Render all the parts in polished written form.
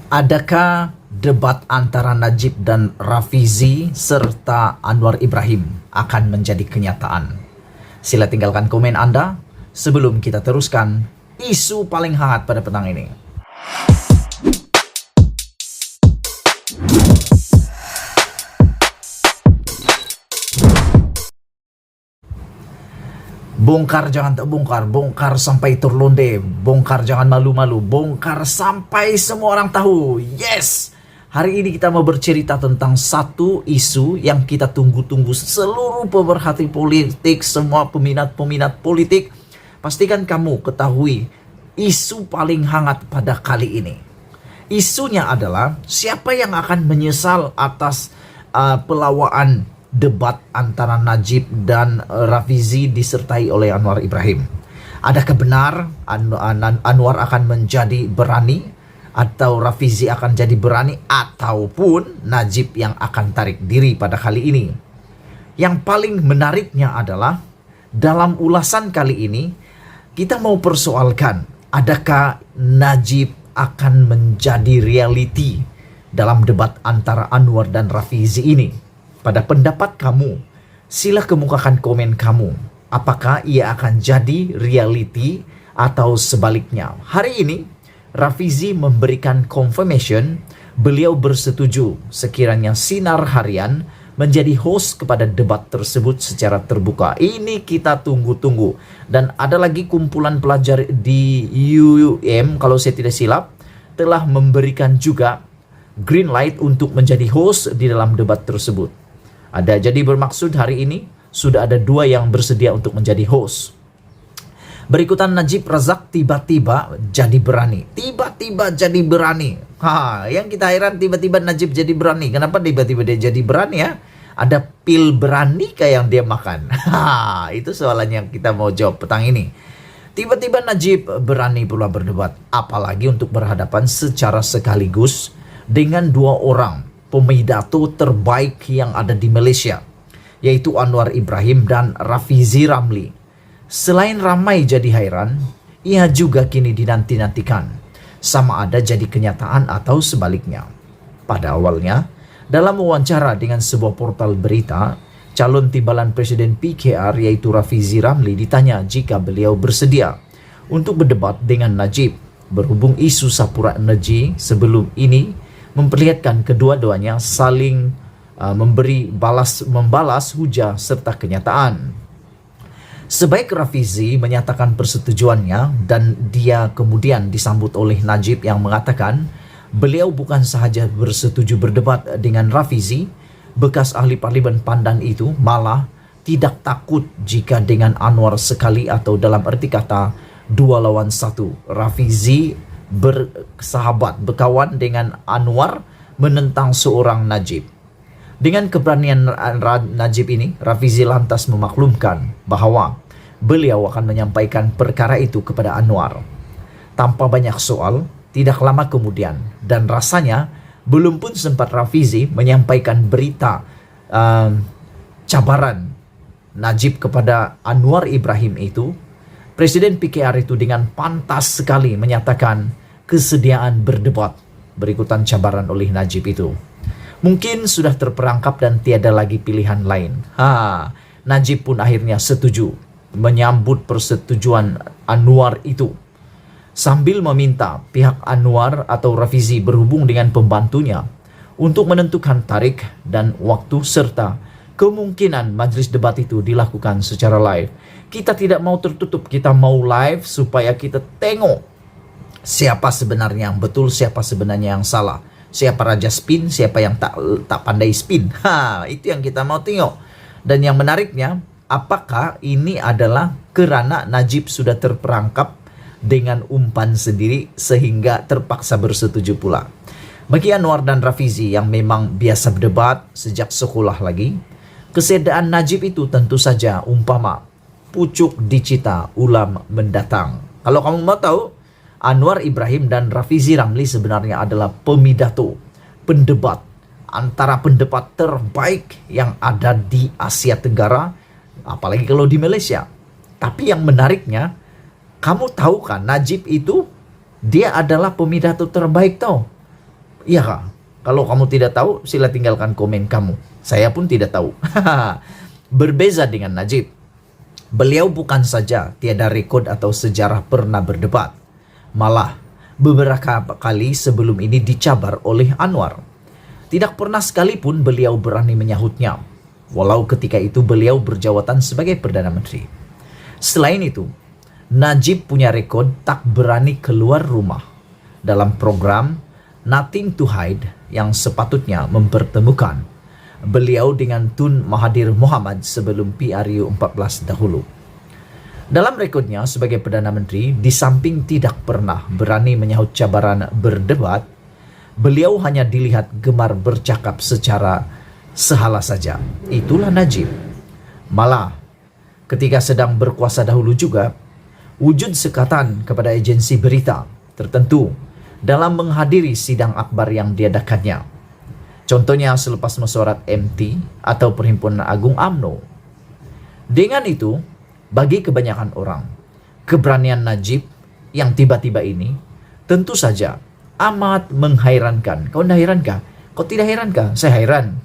Adakah debat antara Najib dan Rafizi serta Anwar Ibrahim akan menjadi kenyataan? Sila tinggalkan komen Anda sebelum kita teruskan isu paling hangat pada petang ini. Bongkar jangan tak bongkar, bongkar sampai terlonde, bongkar jangan malu-malu, bongkar sampai semua orang tahu. Yes! Hari ini kita mau bercerita tentang satu isu yang kita tunggu-tunggu seluruh pemerhati politik, semua peminat-peminat politik. Pastikan kamu ketahui isu paling hangat pada kali ini. Isunya adalah siapa yang akan menyesal atas pelawaan debat antara Najib dan Rafizi disertai oleh Anwar Ibrahim. Adakah benar Anwar akan menjadi berani atau Rafizi akan jadi berani, ataupun Najib yang akan tarik diri pada kali ini? Yang paling menariknya adalah dalam ulasan kali ini kita mau persoalkan adakah Najib akan menjadi reality dalam debat antara Anwar dan Rafizi ini. Pada pendapat kamu, sila kemukakan komen kamu. Apakah ia akan jadi reality atau sebaliknya? Hari ini, Rafizi memberikan confirmation beliau bersetuju sekiranya Sinar Harian menjadi host kepada debat tersebut secara terbuka. Ini kita tunggu-tunggu. Dan ada lagi kumpulan pelajar di UUM, kalau saya tidak silap, telah memberikan juga green light untuk menjadi host di dalam debat tersebut. Jadi bermaksud hari ini sudah ada 2 yang bersedia untuk menjadi host. Berikutan Najib Razak tiba-tiba jadi berani. Tiba-tiba jadi berani. Yang kita heran tiba-tiba Najib jadi berani. Kenapa tiba-tiba dia jadi berani ya? Ada pil berani kayak yang dia makan. Itu soalan yang kita mau jawab petang ini. Tiba-tiba Najib berani pula berdebat. Apalagi untuk berhadapan secara sekaligus dengan 2 orang pemidato terbaik yang ada di Malaysia, yaitu Anwar Ibrahim dan Rafizi Ramli. Selain ramai jadi hairan, ia juga kini dinanti-nantikan, sama ada jadi kenyataan atau sebaliknya. Pada awalnya, dalam wawancara dengan sebuah portal berita, calon timbalan Presiden PKR yaitu Rafizi Ramli ditanya jika beliau bersedia untuk berdebat dengan Najib, berhubung isu Sapura Energy sebelum ini memperlihatkan kedua-duanya saling membalas hujah serta kenyataan. Sebaik Rafizi menyatakan persetujuannya dan dia kemudian disambut oleh Najib yang mengatakan beliau bukan sahaja bersetuju berdebat dengan Rafizi, bekas ahli parlimen Pandan itu malah tidak takut jika dengan Anwar sekali atau dalam arti kata 2 lawan 1. Rafizi bersahabat, berkawan dengan Anwar menentang seorang Najib. Dengan keberanian Najib ini, Rafizi lantas memaklumkan bahwa beliau akan menyampaikan perkara itu kepada Anwar. Tanpa banyak soal, tidak lama kemudian, dan rasanya belum pun sempat Rafizi menyampaikan berita cabaran Najib kepada Anwar Ibrahim itu, Presiden PKR itu dengan pantas sekali menyatakan kesediaan berdebat. Berikutan cabaran oleh Najib itu. Mungkin sudah terperangkap dan tiada lagi pilihan lain. Najib pun akhirnya setuju menyambut persetujuan Anwar itu, sambil meminta pihak Anwar atau Rafizi berhubung dengan pembantunya untuk menentukan tarikh dan waktu serta kemungkinan majlis debat itu dilakukan secara live. Kita tidak mau tertutup, kita mau live supaya kita tengok siapa sebenarnya yang betul, siapa sebenarnya yang salah. Siapa raja spin, siapa yang tak pandai spin. Itu yang kita mau tengok. Dan yang menariknya, apakah ini adalah kerana Najib sudah terperangkap dengan umpan sendiri sehingga terpaksa bersetuju pula. Bagi Anwar dan Rafizi yang memang biasa berdebat sejak sekolah lagi, kesediaan Najib itu tentu saja umpama pucuk dicita ulam mendatang. Kalau kamu mau tahu, Anwar Ibrahim dan Rafizi Ramli sebenarnya adalah pemidato, pendebat, antara pendebat terbaik yang ada di Asia Tenggara, apalagi kalau di Malaysia. Tapi yang menariknya, kamu tahu kan Najib itu dia adalah pemidato terbaik tau. Iya kah? Kalau kamu tidak tahu, sila tinggalkan komen kamu. Saya pun tidak tahu. Berbeza dengan Najib, beliau bukan saja tiada rekod atau sejarah pernah berdebat, malah beberapa kali sebelum ini dicabar oleh Anwar. Tidak pernah sekalipun beliau berani menyahutnya, walau ketika itu beliau berjawatan sebagai Perdana Menteri. Selain itu, Najib punya rekod tak berani keluar rumah dalam program Nothing to Hide yang sepatutnya mempertemukan beliau dengan Tun Mahathir Mohamad sebelum PRU 14 dahulu. Dalam rekodnya sebagai Perdana Menteri, di samping tidak pernah berani menyahut cabaran berdebat, beliau hanya dilihat gemar bercakap secara sehala saja. Itulah Najib. Malah, ketika sedang berkuasa dahulu juga, wujud sekatan kepada agensi berita tertentu dalam menghadiri sidang akbar yang diadakannya. Contohnya selepas mesyuarat MT atau Perhimpunan Agung UMNO. Dengan itu, bagi kebanyakan orang, keberanian Najib yang tiba-tiba ini tentu saja amat menghairankan. Kau tidak herankah? Kau tidak herankah? Saya heran.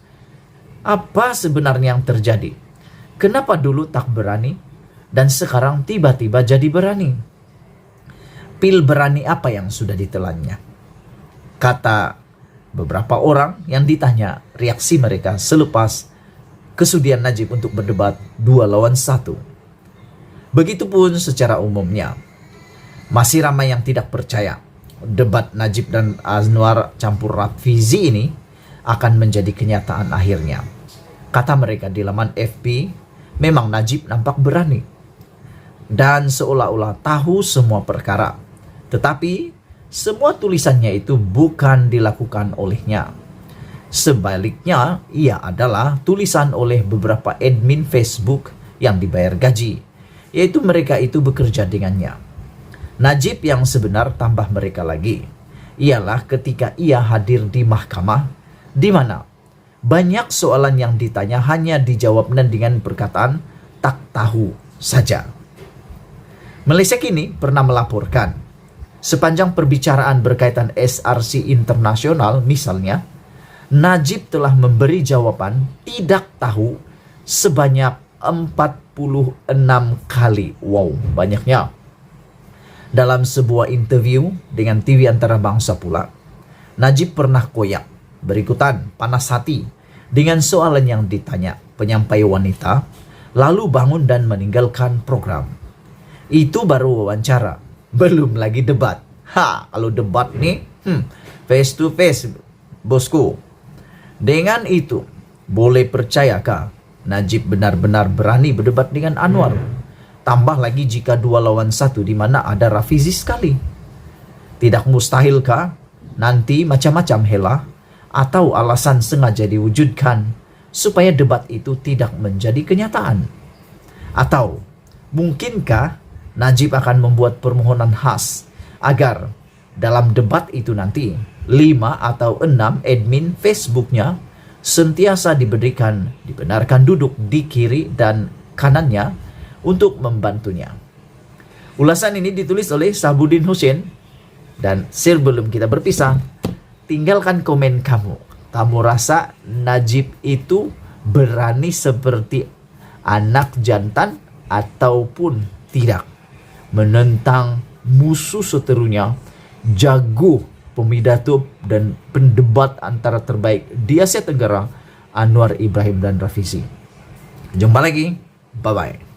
Apa sebenarnya yang terjadi? Kenapa dulu tak berani dan sekarang tiba-tiba jadi berani? Pil berani apa yang sudah ditelannya? Kata beberapa orang yang ditanya reaksi mereka selepas kesudian Najib untuk berdebat 2 lawan 1. Begitupun secara umumnya. Masih ramai yang tidak percaya debat Najib dan Anwar campur Rafizi ini akan menjadi kenyataan akhirnya. Kata mereka di laman FB, memang Najib nampak berani dan seolah-olah tahu semua perkara. Tetapi semua tulisannya itu bukan dilakukan olehnya. Sebaliknya, ia adalah tulisan oleh beberapa admin Facebook yang dibayar gaji, yaitu mereka itu bekerja dengannya. Najib yang sebenar tambah mereka lagi, ialah ketika ia hadir di mahkamah, di mana banyak soalan yang ditanya hanya dijawab dengan perkataan tak tahu saja. Malaysia kini pernah melaporkan sepanjang perbicaraan berkaitan SRC internasional misalnya, Najib telah memberi jawaban tidak tahu sebanyak 46 kali. Wow, banyaknya. Dalam sebuah interview dengan TV antarabangsa pula, Najib pernah koyak, berikutan panas hati dengan soalan yang ditanya penyampai wanita, lalu bangun dan meninggalkan program. Itu baru wawancara. Belum lagi debat. Kalau debat nih, face to face, bosku. Dengan itu, boleh percayakah Najib benar-benar berani berdebat dengan Anwar? Tambah lagi jika 2 lawan 1 di mana ada Rafizi sekali. Tidak mustahilkah nanti macam-macam hela atau alasan sengaja diwujudkan supaya debat itu tidak menjadi kenyataan? Atau mungkinkah Najib akan membuat permohonan khas agar dalam debat itu nanti 5 atau 6 admin Facebooknya sentiasa dibenarkan duduk di kiri dan kanannya untuk membantunya. Ulasan ini ditulis oleh Sabuddin Hussein, dan sebelum kita berpisah, tinggalkan komen kamu. Kamu rasa Najib itu berani seperti anak jantan ataupun tidak? Menentang musuh seterunya, jago pemidato dan pendebat antara terbaik di Asia Tenggara, Anwar Ibrahim dan Rafizi. Jumpa lagi, bye-bye.